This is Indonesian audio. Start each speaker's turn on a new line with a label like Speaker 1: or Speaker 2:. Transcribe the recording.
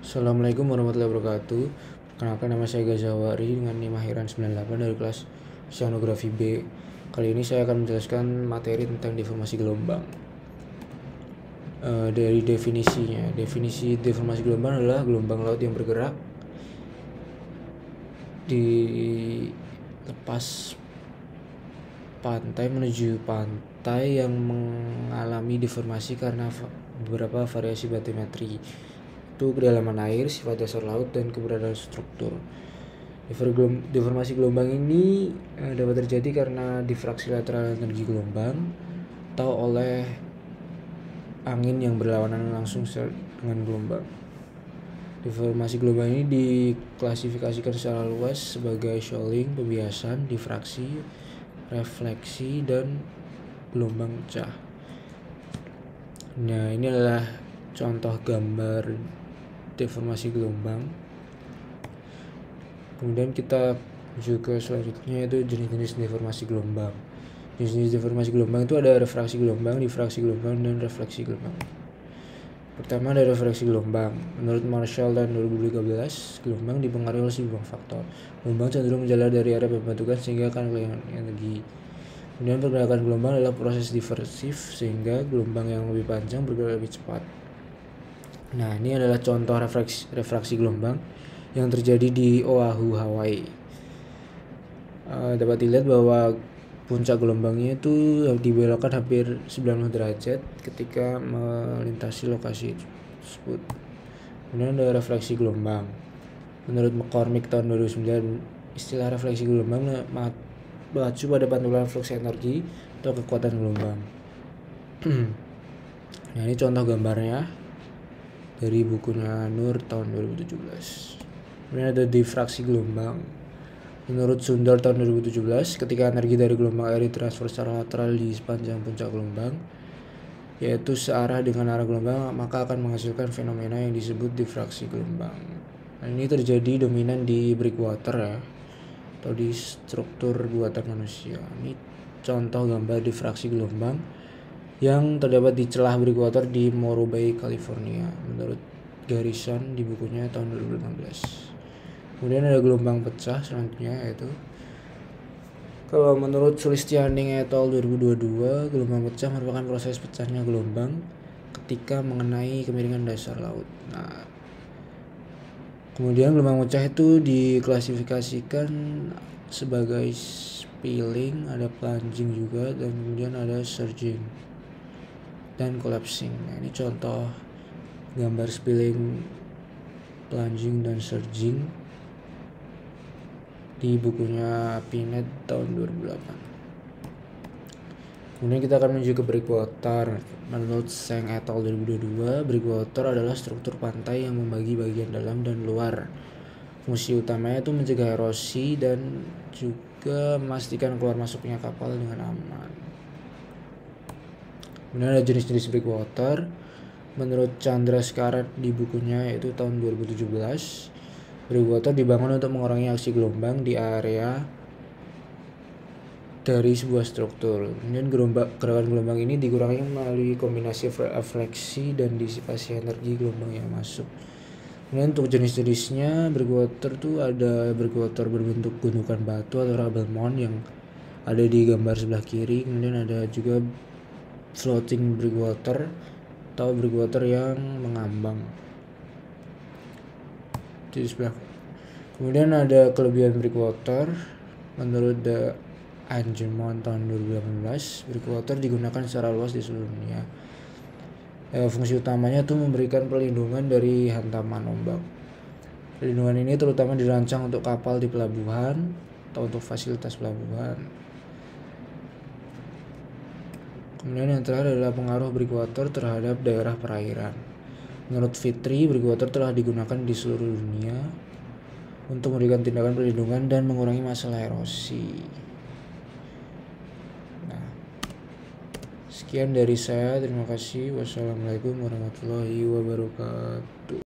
Speaker 1: Assalamualaikum warahmatullahi wabarakatuh. Perkenalkan, nama saya Gazawari dengan NIM akhiran 98 dari kelas Oceanografi B. Kali ini saya akan menjelaskan materi tentang deformasi gelombang. Dari definisinya, definisi deformasi gelombang adalah gelombang laut yang bergerak di lepas pantai menuju pantai yang mengalami deformasi karena beberapa variasi batimetri, itu kedalaman air, sifat dasar laut, dan keberadaan struktur. Deformasi gelombang ini dapat terjadi karena difraksi lateral energi gelombang atau oleh angin yang berlawanan langsung dengan gelombang. Deformasi gelombang ini diklasifikasikan secara luas sebagai shoaling, pembiasan, difraksi, refleksi, dan gelombang pecah. Nah, ini adalah contoh gambar deformasi gelombang. Kemudian kita juga selanjutnya itu jenis-jenis deformasi gelombang. Jenis-jenis deformasi gelombang itu ada refraksi gelombang, difraksi gelombang, dan refleksi gelombang. Pertama ada refleksi gelombang. Menurut Marshall dan 2013, gelombang dipengaruhi oleh sejumlah faktor. Gelombang cenderung menjalar dari area pembentukan sehingga akan kehilangan energi. Kemudian pergerakan gelombang adalah proses diversif sehingga gelombang yang lebih panjang bergerak lebih cepat. Nah, ini adalah contoh refraksi gelombang yang terjadi di Oahu, Hawaii. Dapat dilihat bahwa puncak gelombangnya itu dibelokkan hampir 90 derajat ketika melintasi lokasi tersebut. Kemudian ada refleksi gelombang. Menurut McCormick tahun 2009, istilah refleksi gelombang mengacu pada pantulan flux energi atau kekuatan gelombang. Nah, ini contoh gambarnya dari bukunya Nur tahun 2017. Kemudian ada difraksi gelombang. Menurut Sundar tahun 2017, ketika energi dari gelombang air ditransfer secara lateral di sepanjang puncak gelombang, yaitu searah dengan arah gelombang, maka akan menghasilkan fenomena yang disebut difraksi gelombang. Nah, ini terjadi dominan di breakwater ya, atau di struktur buatan manusia. Ini contoh gambar difraksi gelombang yang terdapat di celah breakwater di Morro Bay, California, menurut Garrison di bukunya tahun 2015. Kemudian ada gelombang pecah selanjutnya, yaitu kalau menurut Sulistianing et al. 2022, gelombang pecah merupakan proses pecahnya gelombang ketika mengenai kemiringan dasar laut. Nah, kemudian gelombang pecah itu diklasifikasikan sebagai spilling, ada plunging juga, dan kemudian ada surging dan collapsing. Nah, ini contoh gambar spilling, plunging, dan surging di bukunya Pinet tahun 2008. Kemudian kita akan menuju ke breakwater. Menurut Seng et al. 2022, breakwater adalah struktur pantai yang membagi bagian dalam dan luar. Fungsi utamanya itu mencegah erosi dan juga memastikan keluar masuknya kapal dengan aman. Kemudian ada jenis-jenis breakwater. Menurut Chandra Skarat di bukunya yaitu tahun 2017, breakwater dibangun untuk mengurangi aksi gelombang di area dari sebuah struktur. Kemudian gerakan gelombang ini dikurangi melalui kombinasi refleksi dan disipasi energi gelombang yang masuk. Kemudian untuk jenis-jenisnya, breakwater tuh ada breakwater berbentuk gundukan batu atau rubble mound yang ada di gambar sebelah kiri. Kemudian ada juga floating breakwater atau breakwater yang mengambang di sebelah. Kemudian ada kelebihan breakwater. Menurut The Angemon tahun 2018, breakwater digunakan secara luas di seluruh dunia. Fungsi utamanya itu memberikan perlindungan dari hantaman ombak. Perlindungan ini terutama dirancang untuk kapal di pelabuhan atau untuk fasilitas pelabuhan. Kemudian yang terakhir adalah pengaruh breakwater terhadap daerah perairan. Menurut Fitri, breakwater telah digunakan di seluruh dunia untuk memberikan tindakan perlindungan dan mengurangi masalah erosi. Nah, sekian dari saya. Terima kasih. Wassalamualaikum warahmatullahi wabarakatuh.